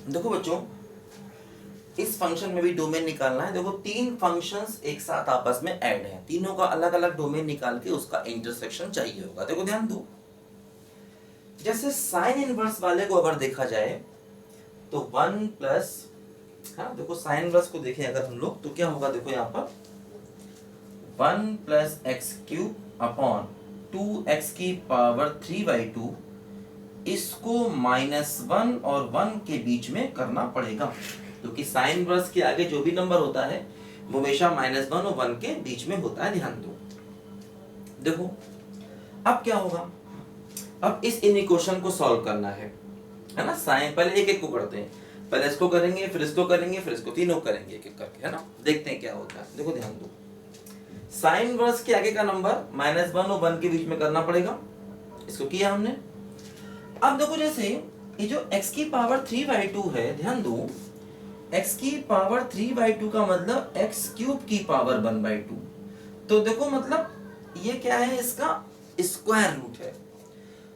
देखो बच्चों, इस फंक्शन में भी डोमेन निकालना है। देखो तीन फंक्शंस एक साथ आपस में ऐड हैं, तीनों का अलग अलग डोमेन निकाल के उसका इंटरसेक्शन चाहिए होगा। देखो ध्यान दो, जैसे साइन इनवर्स वाले को अगर देखा जाए तो 1 प्लस, हाँ देखो साइन इनवर्स को देखें अगर हम लोग तो क्या होगा, देखो यहाँ पर 1 plus x cube upon 2x की पावर 3/2, इसको -1 और 1 के बीच में करना पड़ेगा, क्योंकि साइन इनवर्स के आगे जो भी नंबर होता है वो हमेशा -1 और 1 के बीच में होता है। ध्यान दो, देखो अब क्या होगा, अब इस इक्वेशन को सॉल्व करना है ना। साइन पहले एक एक को करते हैं, पहले इसको करेंगे, फिर इसको करेंगे, फिर इसको, तीनों करेंगे एक एक करके, है ना। देखते हैं क्या होता है। देखो ध्यान दो, साइन इनवर्स के आगे का नंबर -1 और 1 के बीच में करना पड़ेगा, इसको किया हमने। अब देखो जैसे ये जो x की पावर 3/2 है, ध्यान दो, x की पावर 3/2 का मतलब x क्यूब की पावर 1/2, तो देखो मतलब ये क्या है, इसका स्क्वायर रूट है।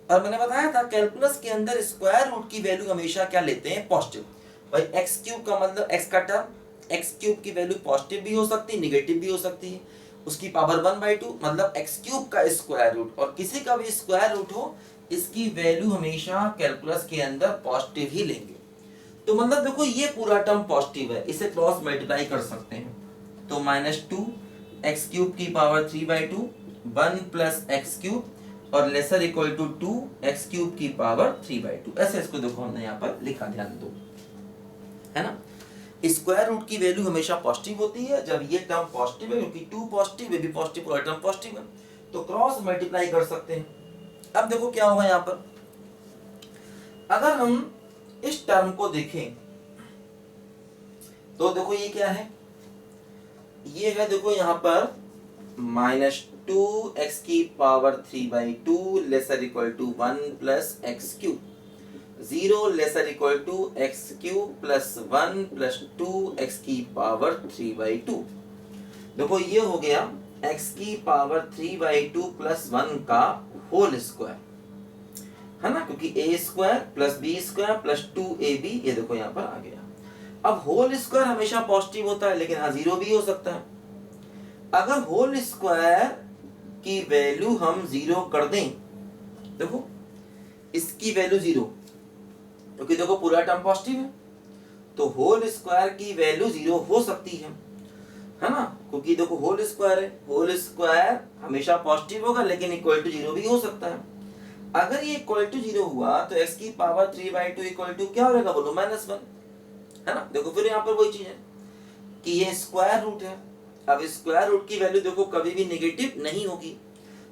और मैंने बताया था कैलकुलस के अंदर स्क्वायर रूट की वैल्यू हमेशा क्या लेते हैं, पॉजिटिव। भाई एक्स क्यूब का मतलब एक्स का टर्म, एक्स क्यूब की वैल्यू पॉजिटिव भी हो सकती है, निगेटिव भी हो सकती है, उसकी पावर 1/2 मतलब एक्स क्यूब का स्क्वायर रूट, और किसी का भी स्क्वायर रूट हो इसकी वैल्यू हमेशा कैलकुलस के अंदर पॉजिटिव ही लेंगे। तो मतलब देखो ये पूरा टर्म पॉजिटिव है, इसे क्रॉस मल्टीप्लाई कर सकते हैं, तो -2 एक्स क्यूब की पावर 3/2, 1 प्लस एक्स क्यूब और lesser equal to 2 x cube की पावर 3/2, ऐसे इसको देखो हमने यहाँ पर लिखा, ध्यान दो, है ना। स्क्वायर रूट की वैल्यू हमेशा पॉजिटिव होती है जब ये टर्म पॉजिटिव है, क्योंकि 2 पॉजिटिव है भी पॉजिटिव, पूरा टर्म पॉजिटिव है, तो क्रॉस मल्टीप्लाई कर सकते हैं। अब देखो क्या होगा यहाँ पर, अगर हम इस टर्म को देखें तो देखो ये क्या है, ये है देखो यहाँ पर -2 एक्स की power 3/2 lesser equal to 1 plus x cube, 0 lesser equal to x cube plus 1 plus 2 x की पावर 3/2। देखो ये हो गया x की पावर 3/2 प्लस 1 का होल स्क्वायर, है ना, क्योंकि a square plus b square plus 2ab, ये देखो यहाँ पर आ गया। अब होल स्क्वायर हमेशा पॉजिटिव होता है, लेकिन हाँ जीरो भी हो सकता है। अगर होल स्क्वायर की वैल्यू हम जीरो कर दें, देखो इसकी वैल्यू जीरो, क्योंकि देखो पूरा टर्म पॉजिटिव है, तो होल स्क्वायर की वैल्यू जीरो हो सकती है ना, क्योंकि देखो होल स्क्वायर है, होल स्क्वायर हमेशा पॉजिटिव होगा लेकिन इक्वल टू जीरो भी हो सकता है। अगर ये इक्वल टू जीरो हुआ तो x की पावर 3/2 इक्वल टू क्या हो जाएगा, बोलो -1, है ना। देखो फिर यहाँ पर वही चीज है कि ये स्क्वायर रूट है, अब स्क्वायर रूट की वैल्यू देखो कभी भी नेगेटिव नहीं होगी,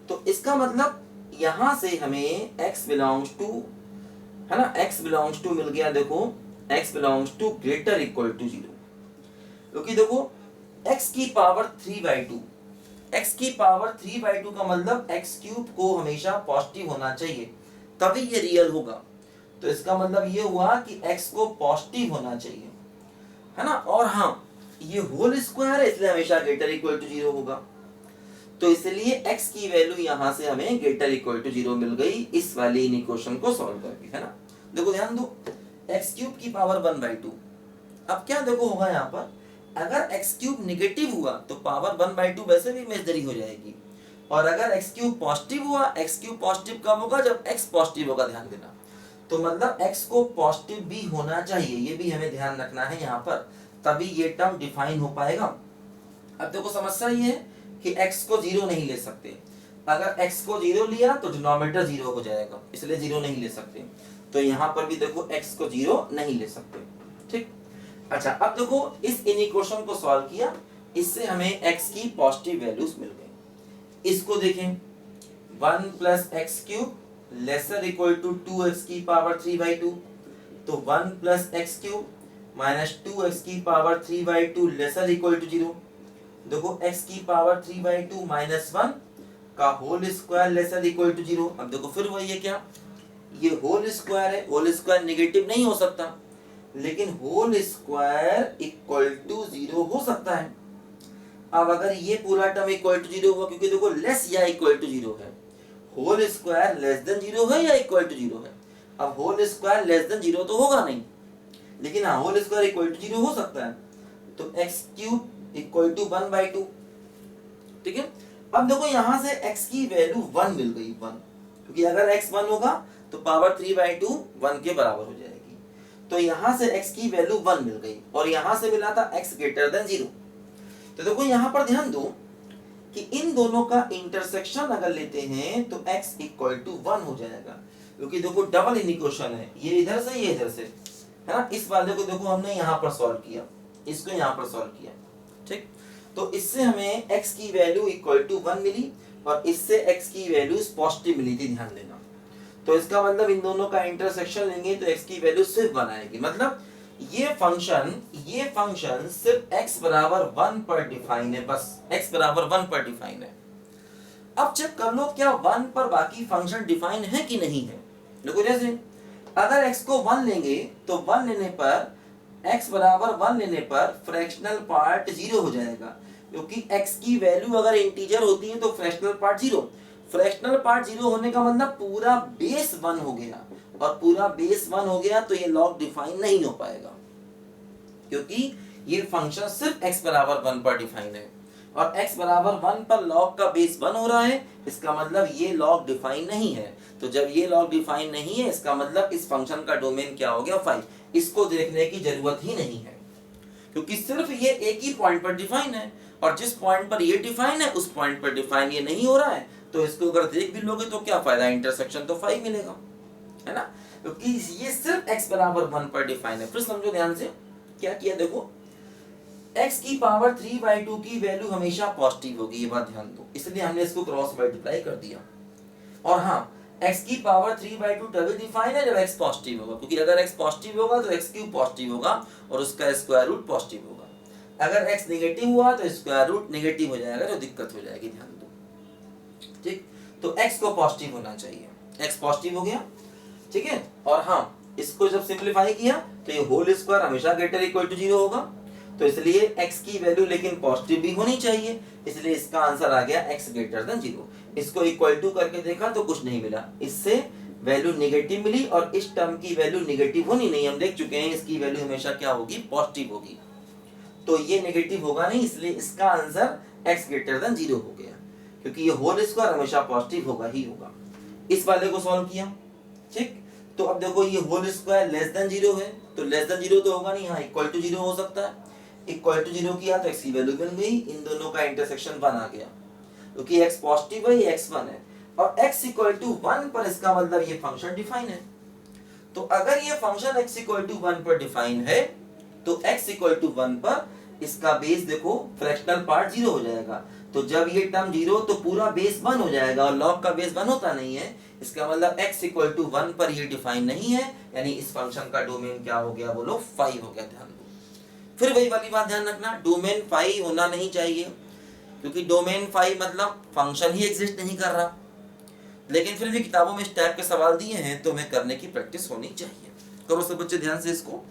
तो इसका मतलब यहां से हमें x बिलोंग्स टू, है ना, x बिलोंग्स टू मिल गया, देखो x belongs to greater equal to 0, क्योंकि देखो x की पावर 3/2, x की पावर 3/2 का मतलब x क्यूब को हमेशा पॉजिटिव होना चाहिए तभी ये रियल होगा, तो इसका मतलब ये हुआ कि x को पॉजिटिव होना चाहिए, है ना। और हाँ ये होल स्क्वायर है इसलिए हमेशा ग्रेटर इक्वल टू 0 होगा, तो इसलिए x की वैल्यू यहां से हमें ग्रेटर इक्वल टू 0 मिल गई इस वाली इक्वेशन को सॉल्व करके, है ना। देखो ध्यान दो, x क्यूब की पावर 1/2, अब क्या देखो होगा यहाँ पर, अगर x क्यूब निगेटिव हुआ तो पावर 1/2 वैसे भी इमेजिनरी हो जाएगी, और अगर x क्यूब पॉजिटिव हुआ, x क्यूब पॉजिटिव कब होगा, जब x पॉजिटिव होगा, ध्यान देना, तो मतलब x को पॉजिटिव भी होना चाहिए, ये भी हमें ध्यान रखना है यहाँ पर, तभी ये टर्म डिफाइन हो पाएगा। अब देखो समस्या ये है कि x को जीरो नहीं ले सकते, अगर x को जीरो लिया तो डिनोमिनेटर जीरो हो जाएगा, इसलिए जीरो नहीं ले सकते, तो यहाँ पर भी देखो x को जीरो नहीं ले सकते, ठीक। अच्छा अब देखो इस इक्वेशन को सॉल्व किया, इससे हमें x की पॉजिटिव वैल्यूज मिल गई। इसको देखें, 1 plus x cube lesser equal to 2x की पावर 3/2, तो 1 plus x cube minus 2x की पावर 3/2 लेसर इक्वल टू 0, देखो x की पावर 3/2 माइनस 1 का whole square lesser equal to 0। अब देखो फिर वही है, क्या ये होल स्क्वायर है, होल स्क्वायर नेगेटिव नहीं हो सकता, लेकिन होल स्क्वायर इक्वल टू 0 हो सकता है। अब अगर ये पूरा टर्म इक्वल टू 0 हुआ, क्योंकि देखो लेस या इक्वल टू 0 है, होल स्क्वायर लेस देन 0 है या इक्वल टू 0 है, अब होल स्क्वायर लेस देन 0 तो होगा नहीं, लेकिन हाँ होल स्क्वायर इक्वल टू 0 हो सकता है, तो एक्स क्यूब इक्वल टू 1/2। ठीक है, अब देखो यहां से x की वैल्यू 1 मिल गई, 1, क्योंकि अगर x 1 होगा तो पावर 3/2 1 के बराबर हो जाएगी। तो यहां से x की वैल्यू 1 मिल गई और यहां से मिला था x ग्रेटर देन 0। तो देखो यहां पर ध्यान दो कि इन दोनों का इंटरसेक्शन अगर लेते हैं तो x इक्वल टू 1 हो जाएगा, क्योंकि देखो डबल इक्वेशन है, ये इधर से ये इधर से, है ना। इस वाले को देखो हमने यहाँ पर सॉल्व किया, इसको यहाँ पर सॉल्व किया, ठीक। तो इससे हमें x की वैल्यू इक्वल टू 1 मिली और इससे x की वैल्यू पॉजिटिव मिली थी, ध्यान देना। तो इसका मतलब इन दोनों का इंटरसेक्शन लेंगे तो x की वैल्यू सिर्फ 1 आएगी, मतलब ये फंक्शन सिर्फ x बराबर 1 पर डिफाइन है, बस x बराबर 1 पर डिफाइन है। अब चेक कर लो क्या 1 पर बाकी फंक्शन डिफाइन है कि नहीं है। देखो जैसे अगर x को 1 लेंगे तो 1 लेने पर x बराबर 1 लेने पर फ्रैक्शनल पार्ट 0 हो जाएगा, क्योंकि x की वैल्यू अगर इंटीजर होती है तो फ्रैक्शनल पार्ट 0, फ्रैक्शनल पार्ट 0 होने का मतलब पूरा बेस 1 हो गया, और पूरा बेस 1 हो गया तो ये लॉग डिफाइन नहीं हो पाएगा, क्योंकि ये फंक्शन सिर्फ x बराबर 1 पर डिफाइन है और x बराबर 1 पर लॉग का बेस 1 हो रहा है, इसका मतलब ये लॉग डिफाइन नहीं है। तो जब ये लॉग डिफाइन नहीं है इसका मतलब इस फंक्शन का डोमेन क्या हो गया, 5। इसको देखने की जरूरत ही नहीं है, क्योंकि सिर्फ ये एक ही पॉइंट पर डिफाइन है और जिस पॉइंट पर ये डिफाइन है उस पॉइंट पर डिफाइन ये नहीं हो रहा है, तो इसको अगर देख भी लोगे तो क्या फायदा, इंटरसेक्शन तो 5 मिलेगा, है ना, क्योंकि ये सिर्फ x बराबर 1 पर डिफाइन है। फिर समझो ध्यान से क्या किया, देखो x की पावर 3/2 की वैल्यू हमेशा पॉजिटिव होगी, ये बात ध्यान दो, इसलिए हमने इसको क्रॉस मल्टीप्लाई कर दिया। और हाँ x की पावर 3/2 तभी डिफाइन है जब x पॉजिटिव होगा, क्योंकि अगर x पॉजिटिव होगा तो x क्यूब पॉजिटिव होगा और उसका स्क्वायर रूट पॉजिटिव होगा, अगर x नेगेटिव हुआ तो स्क्वायर रूट नेगेटिव हो जाएगा, जो दिक्कत हो जाएगी, ध्यान दो, ठीक। तो x को पॉजिटिव होना चाहिए, x पॉजिटिव हो गया, ठीक है। और हाँ इसको जब सिंपलीफाई किया तो ये होल स्क्वायर हमेशा ग्रेटर इक्वल टू 0 होगा, तो इसलिए x की वैल्यू लेकिन पॉजिटिव भी होनी चाहिए, इसलिए इसका आंसर आ गया x ग्रेटर देन 0। इसको इक्वल टू करके देखा तो कुछ नहीं मिला, इससे वैल्यू नेगेटिव मिली और इस टर्म की वैल्यू नेगेटिव होनी नहीं, हम देख चुके हैं इसकी वैल्यू हमेशा क्या होगी, पॉजिटिव होगी, तो ये नेगेटिव होगा नहीं, इसलिए इसका आंसर x ग्रेटर देन 0 हो गया, क्योंकि ये होल स्क्वायर हमेशा पॉजिटिव होगा ही होगा। इस वाले को सॉल्व किया, ठीक। तो अब देखो ये होल स्क्वायर लेस देन 0 है, तो लेस देन 0 तो होगा नहीं, हाँ इक्वल टू 0 हो सकता है, इक्वल टू 0 किया तो x की वैल्यू बन गई, इन दोनों का इंटरसेक्शन 1 आ गया, क्योंकि x पॉजिटिव है, ये x1 है और x इक्वल टू 1 पर इसका मतलब ये फंक्शन डिफाइन है। तो अगर ये फंक्शन x इक्वल टू 1 पर डिफाइन है तो x इक्वल टू 1 पर इसका बेस देखो फ्रैक्शनल पार्ट 0 हो जाएगा, तो जब ये टर्म 0 तो पूरा बेस 1 हो जाएगा और लॉग का बेस 1 होता नहीं है, इसका मतलब x इक्वल टू 1 पर ये डिफाइन नहीं है, यानी इस फंक्शन का डोमेन क्या हो गया, बोलो 5 हो गया। ध्यान दो, फिर वही वाली बात ध्यान रखना, डोमेन 5 होना नहीं चाहिए, क्योंकि डोमेन 5 मतलब फंक्शन ही एग्जिस्ट नहीं कर रहा, लेकिन फिर भी किताबों में इस टाइप के सवाल दिए हैं तो हमें करने की प्रैक्टिस होनी चाहिए। करो सब बच्चे ध्यान से इसको।